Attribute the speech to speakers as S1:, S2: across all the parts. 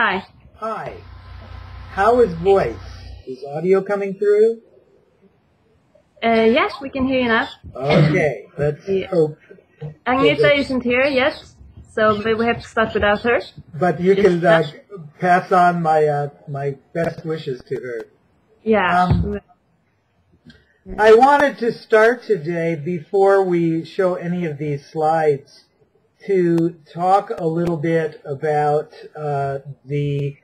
S1: Hi.
S2: Hi. How is voice? Is audio coming through?
S1: Yes, we can hear you now.
S2: Okay, let's hope.
S1: Agneta isn't here yet, so we have to start without her.
S2: But you can pass on my my best wishes to her.
S1: Yeah.
S2: I wanted to start today, before we show any of these slides, to talk a little bit about the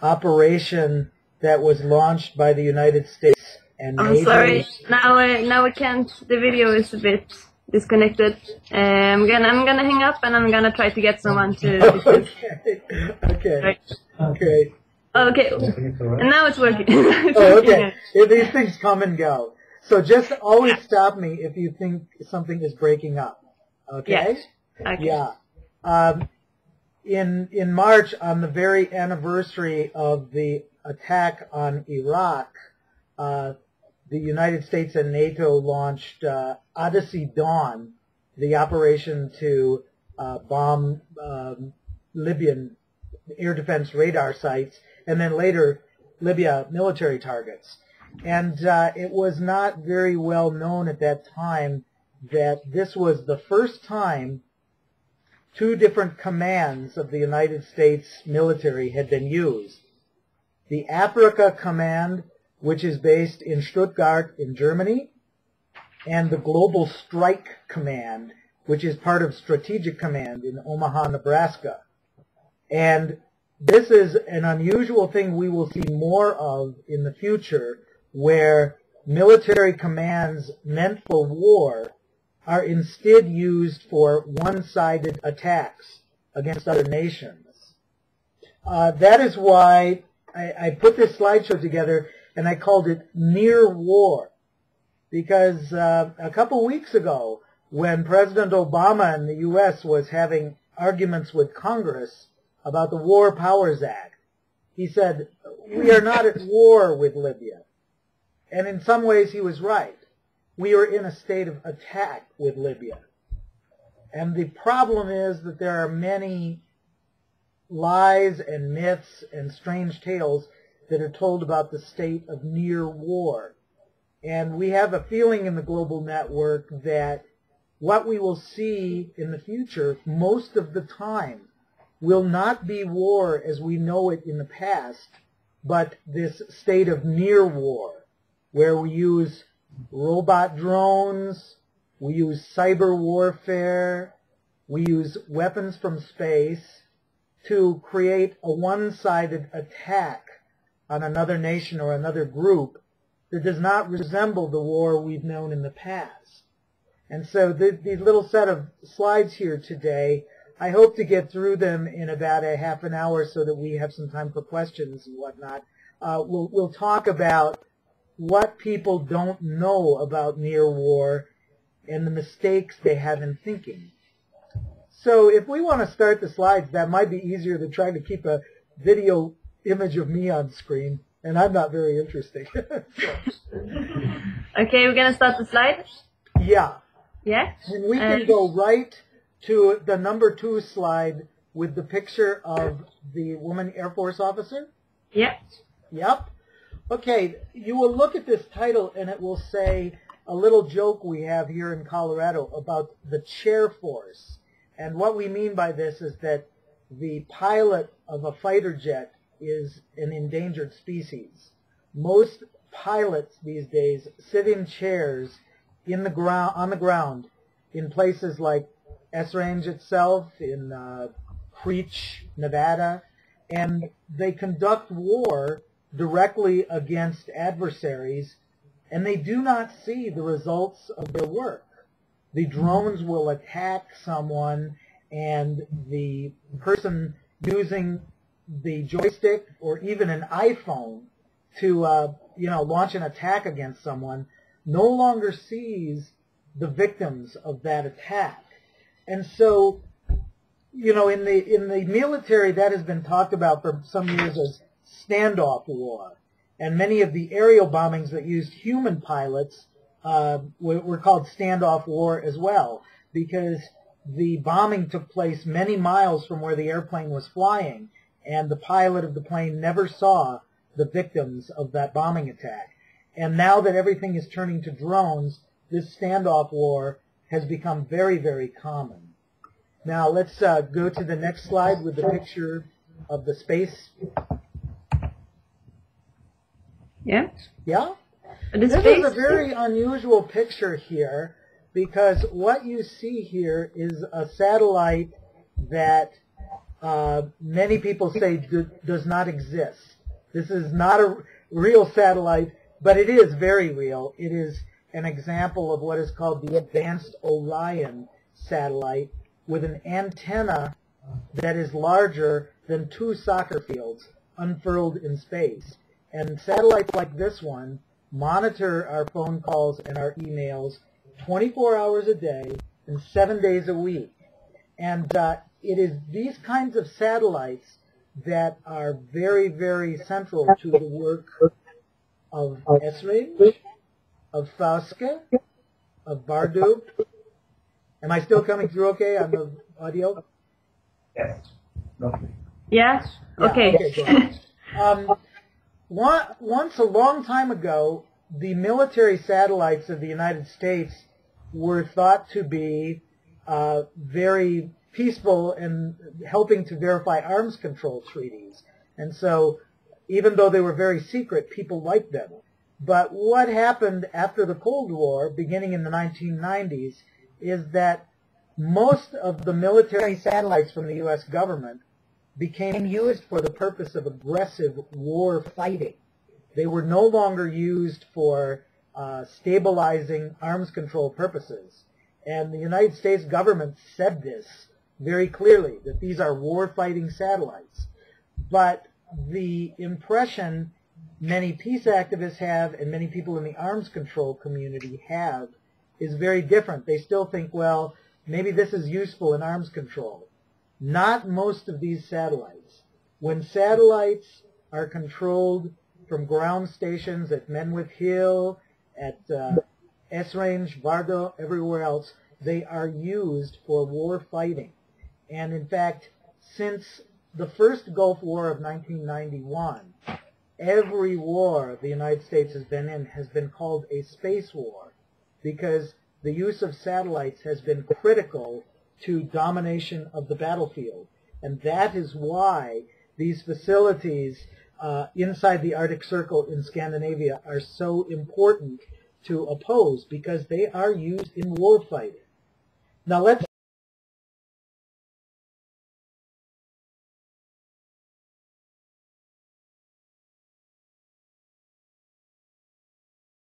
S2: operation that was launched by the United States and NATO.
S1: I'm sorry. Now we can't. The video is a bit disconnected. I'm gonna hang up and I'm gonna try to get someone to.
S2: Okay.
S1: Right.
S2: Okay.
S1: Okay. And now it's working.
S2: Okay. These things come and go. So just always stop me if you think something is breaking up. Okay?
S1: Yes. Okay.
S2: Yeah. In March, on the very anniversary of the attack on Iraq, the United States and NATO launched Odyssey Dawn, the operation to bomb Libyan air defense radar sites, and then later Libya military targets. And it was not very well known at that time that this was the first time two different commands of the United States military had been used. The Africa Command, which is based in Stuttgart in Germany, and the Global Strike Command, which is part of Strategic Command in Omaha, Nebraska. And this is an unusual thing we will see more of in the future, where military commands meant for war are instead used for one-sided attacks against other nations. That is why I put this slideshow together and I called it Near War, because a couple weeks ago, when President Obama in the U.S. was having arguments with Congress about the War Powers Act, he said, "We are not at war with Libya." And in some ways he was right. We are in a state of attack with Libya. And the problem is that there are many lies and myths and strange tales that are told about the state of near war. And we have a feeling in the global network that what we will see in the future most of the time will not be war as we know it in the past, but this state of near war, where we use robot drones, we use cyber warfare, we use weapons from space to create a one-sided attack on another nation or another group that does not resemble the war we've known in the past. And so these little set of slides here today, I hope to get through them in about a half an hour so that we have some time for questions and whatnot. We'll talk about what people don't know about near war and the mistakes they have in thinking. So if we want to start the slides, that might be easier than trying to keep a video image of me on screen, and I'm not very interesting.
S1: Okay, we're going to start the slide?
S2: Yeah.
S1: Yeah?
S2: And we can go right to the number 2 slide with the picture of the woman Air Force officer.
S1: Yep.
S2: Yep. Okay, you will look at this title and it will say a little joke we have here in Colorado about the chair force. And what we mean by this is that the pilot of a fighter jet is an endangered species. Most pilots these days sit in chairs on the ground in places like S-Range itself, in Creech, Nevada, and they conduct war directly against adversaries, and they do not see the results of their work. The drones will attack someone, and the person using the joystick or even an iPhone to launch an attack against someone no longer sees the victims of that attack. And so, in the military, that has been talked about for some years as standoff war. And many of the aerial bombings that used human pilots were called standoff war as well, because the bombing took place many miles from where the airplane was flying, and the pilot of the plane never saw the victims of that bombing attack. And now that everything is turning to drones, this standoff war has become very, very common. Now let's go to the next slide with the picture of the space.
S1: Yeah?
S2: Yeah?
S1: The
S2: This
S1: space
S2: is a very unusual picture here because what you see here is a satellite that many people say does not exist. This is not a real satellite, but it is very real. It is an example of what is called the Advanced Orion satellite with an antenna that is larger than 2 soccer fields unfurled in space. And satellites like this one monitor our phone calls and our emails 24 hours a day and 7 days a week. And it is these kinds of satellites that are very, very central to the work of Esrange, of Fauske, of Bardu. Am I still coming through okay on the audio?
S3: Yes. Lovely.
S1: Yes?
S2: Yeah,
S1: Okay.
S2: go once a long time ago, the military satellites of the United States were thought to be very peaceful and helping to verify arms control treaties. And so, even though they were very secret, people liked them. But what happened after the Cold War, beginning in the 1990s, is that most of the military satellites from the U.S. government became used for the purpose of aggressive war fighting. They were no longer used for stabilizing arms control purposes. And the United States government said this very clearly, that these are war-fighting satellites. But the impression many peace activists have and many people in the arms control community have is very different. They still think, well, maybe this is useful in arms control. Not most of these satellites. When satellites are controlled from ground stations at Menwith Hill, at Esrange, Bardo, everywhere else, they are used for war fighting. And in fact, since the first Gulf War of 1991, every war the United States has been in has been called a space war because the use of satellites has been critical to domination of the battlefield. And that is why these facilities inside the Arctic Circle in Scandinavia are so important to oppose, because they are used in war fighting. Now let's